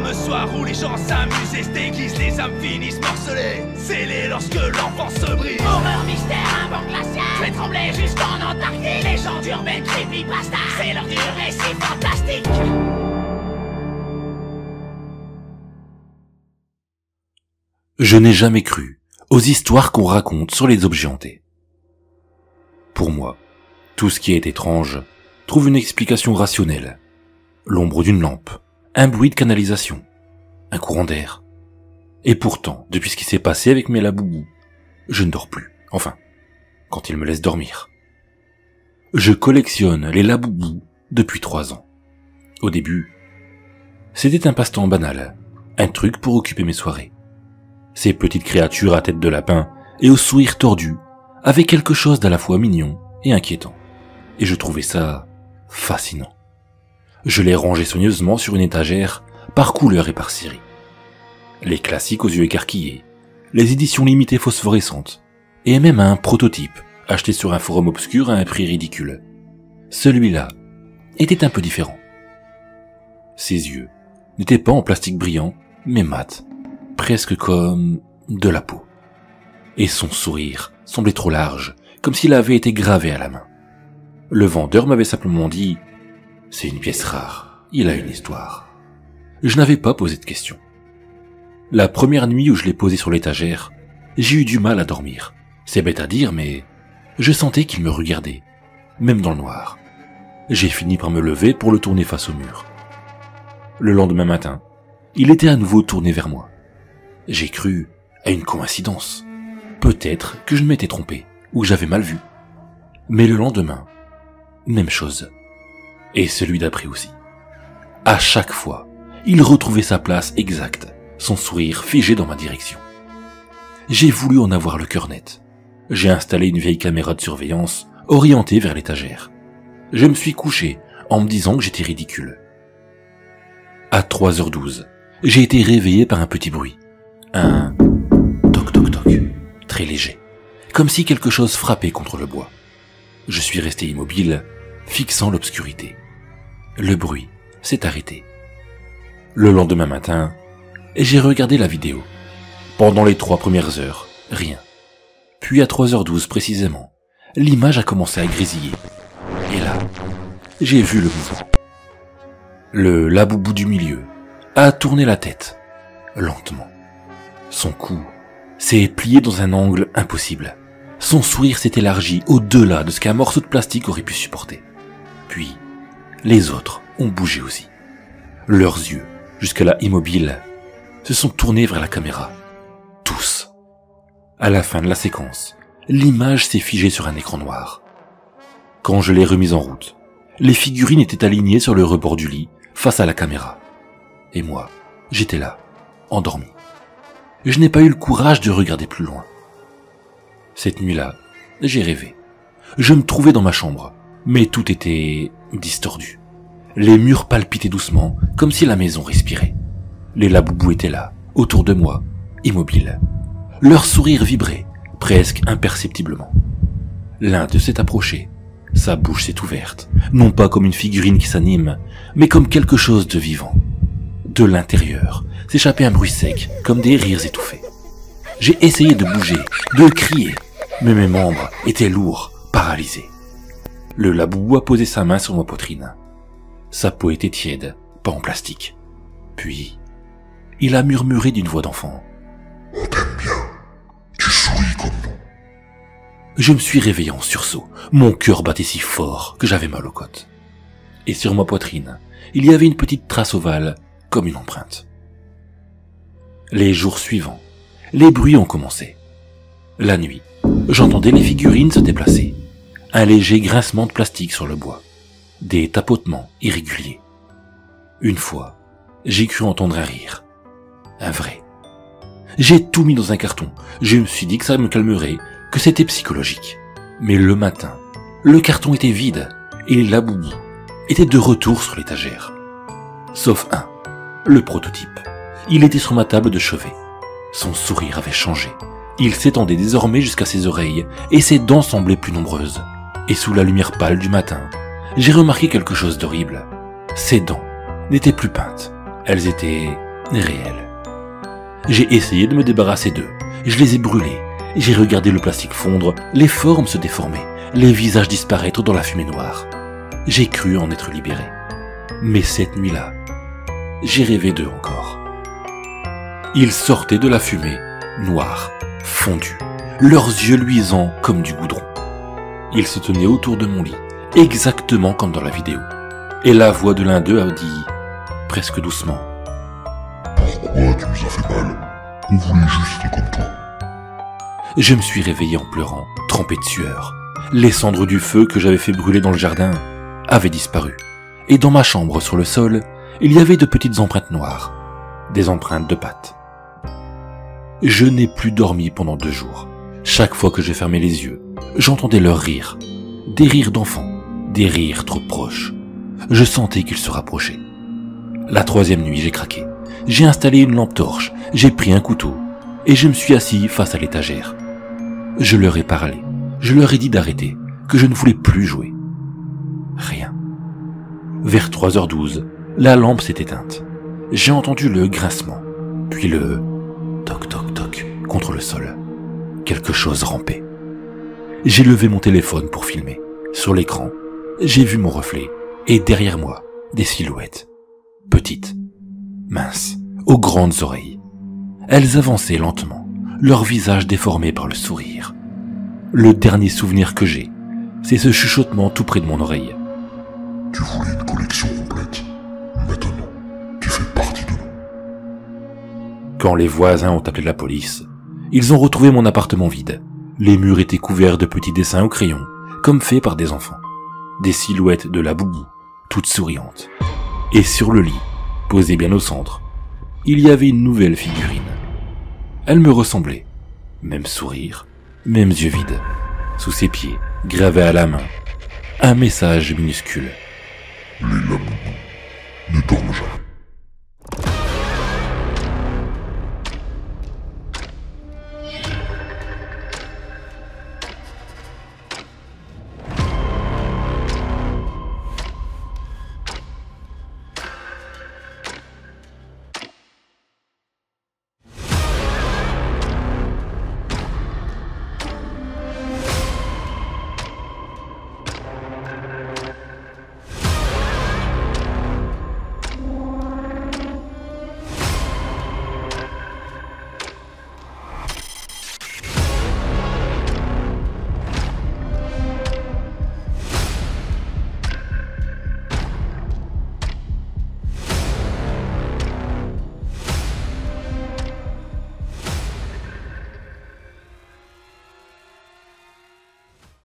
fameux soir où les gens s'amusent et se déguisent, les âmes finissent morcelées, scellées lorsque l'enfance se brise. Horreur, mystère, un banc glacial, fait trembler jusqu'en Antarctique. Légende urbaine, creepypasta, c'est l'heure du récit fantastique. Je n'ai jamais cru aux histoires qu'on raconte sur les objets hantés. Pour moi, tout ce qui est étrange trouve une explication rationnelle. L'ombre d'une lampe, un bruit de canalisation, un courant d'air. Et pourtant, depuis ce qui s'est passé avec mes laboubous, je ne dors plus. Enfin, quand ils me laissent dormir. Je collectionne les laboubous depuis 3 ans. Au début, c'était un passe-temps banal, un truc pour occuper mes soirées. Ces petites créatures à tête de lapin et au sourire tordu avaient quelque chose d'à la fois mignon et inquiétant. Et je trouvais ça fascinant. Je les rangeais soigneusement sur une étagère, par couleur et par série. Les classiques aux yeux écarquillés, les éditions limitées phosphorescentes, et même un prototype acheté sur un forum obscur à un prix ridicule. Celui-là était un peu différent. Ses yeux n'étaient pas en plastique brillant, mais mat, presque comme de la peau. Et son sourire semblait trop large, comme s'il avait été gravé à la main. Le vendeur m'avait simplement dit « C'est une pièce rare, il a une histoire ». Je n'avais pas posé de questions. La première nuit où je l'ai posé sur l'étagère, j'ai eu du mal à dormir. C'est bête à dire, mais je sentais qu'il me regardait, même dans le noir. J'ai fini par me lever pour le tourner face au mur. Le lendemain matin, il était à nouveau tourné vers moi. J'ai cru à une coïncidence. Peut-être que je m'étais trompé, ou que j'avais mal vu. Mais le lendemain, même chose. Et celui d'après aussi. À chaque fois, il retrouvait sa place exacte, son sourire figé dans ma direction. J'ai voulu en avoir le cœur net. J'ai installé une vieille caméra de surveillance orientée vers l'étagère. Je me suis couché en me disant que j'étais ridicule. À 3h12, j'ai été réveillé par un petit bruit. Un toc-toc-toc, très léger, comme si quelque chose frappait contre le bois. Je suis resté immobile, fixant l'obscurité. Le bruit s'est arrêté. Le lendemain matin, j'ai regardé la vidéo. Pendant les 3 premières heures, rien. Puis à 3h12 précisément, l'image a commencé à grésiller. Et là, j'ai vu le mouvement. Le laboubou du milieu a tourné la tête, lentement. Son cou s'est plié dans un angle impossible. Son sourire s'est élargi au-delà de ce qu'un morceau de plastique aurait pu supporter. Puis, les autres ont bougé aussi. Leurs yeux, jusque-là immobiles, se sont tournés vers la caméra. Tous. À la fin de la séquence, l'image s'est figée sur un écran noir. Quand je l'ai remise en route, les figurines étaient alignées sur le rebord du lit, face à la caméra. Et moi, j'étais là, endormi. Je n'ai pas eu le courage de regarder plus loin. Cette nuit-là, j'ai rêvé. Je me trouvais dans ma chambre, mais tout était distordu. Les murs palpitaient doucement, comme si la maison respirait. Les laboubous étaient là, autour de moi, immobiles. Leur sourire vibrait, presque imperceptiblement. L'un d'eux s'est approché. Sa bouche s'est ouverte, non pas comme une figurine qui s'anime, mais comme quelque chose de vivant. De l'intérieur s'échappait un bruit sec, comme des rires étouffés. J'ai essayé de bouger, de crier, mais mes membres étaient lourds, paralysés. Le laboubou a posé sa main sur ma poitrine. Sa peau était tiède, pas en plastique. Puis, il a murmuré d'une voix d'enfant. « On t'aime bien, tu souris comme nous. » Je me suis réveillé en sursaut, mon cœur battait si fort que j'avais mal aux côtes. Et sur ma poitrine, il y avait une petite trace ovale, comme une empreinte. Les jours suivants, les bruits ont commencé. La nuit, j'entendais les figurines se déplacer. Un léger grincement de plastique sur le bois. Des tapotements irréguliers. Une fois, j'ai cru entendre un rire. Un vrai. J'ai tout mis dans un carton. Je me suis dit que ça me calmerait, que c'était psychologique. Mais le matin, le carton était vide et les laboubous étaient de retour sur l'étagère. Sauf un, le prototype. Il était sur ma table de chevet. Son sourire avait changé. Il s'étendait désormais jusqu'à ses oreilles et ses dents semblaient plus nombreuses. Et sous la lumière pâle du matin, j'ai remarqué quelque chose d'horrible. Ses dents n'étaient plus peintes. Elles étaient réels. J'ai essayé de me débarrasser d'eux, je les ai brûlés, j'ai regardé le plastique fondre, les formes se déformer, les visages disparaître dans la fumée noire. J'ai cru en être libéré. Mais cette nuit-là, j'ai rêvé d'eux encore. Ils sortaient de la fumée, noirs, fondus, leurs yeux luisants comme du goudron. Ils se tenaient autour de mon lit, exactement comme dans la vidéo. Et la voix de l'un d'eux a dit, presque doucement, « Pourquoi tu nous as fait mal? On voulait juste comme toi. » Je me suis réveillé en pleurant, trempé de sueur. Les cendres du feu que j'avais fait brûler dans le jardin avaient disparu. Et dans ma chambre, sur le sol, il y avait de petites empreintes noires, des empreintes de pattes. Je n'ai plus dormi pendant 2 jours. Chaque fois que j'ai fermé les yeux, j'entendais leurs rires. Des rires d'enfants, des rires trop proches. Je sentais qu'ils se rapprochaient. La 3e nuit, j'ai craqué. J'ai installé une lampe torche, j'ai pris un couteau, et je me suis assis face à l'étagère. Je leur ai parlé, je leur ai dit d'arrêter, que je ne voulais plus jouer. Rien. Vers 3h12, la lampe s'est éteinte. J'ai entendu le grincement, puis le toc toc toc contre le sol. Quelque chose rampait. J'ai levé mon téléphone pour filmer. Sur l'écran, j'ai vu mon reflet, et derrière moi, des silhouettes. Petites, minces, aux grandes oreilles. Elles avançaient lentement, leur visage déformé par le sourire. Le dernier souvenir que j'ai, c'est ce chuchotement tout près de mon oreille. « Tu voulais une collection complète. Maintenant, tu fais partie de nous. » Quand les voisins ont appelé la police, ils ont retrouvé mon appartement vide. Les murs étaient couverts de petits dessins au crayon, comme faits par des enfants. Des silhouettes de la boubou, toutes souriantes. Et sur le lit, posé bien au centre, il y avait une nouvelle figurine. Elle me ressemblait. Même sourire, mêmes yeux vides. Sous ses pieds, gravé à la main, un message minuscule. Les lames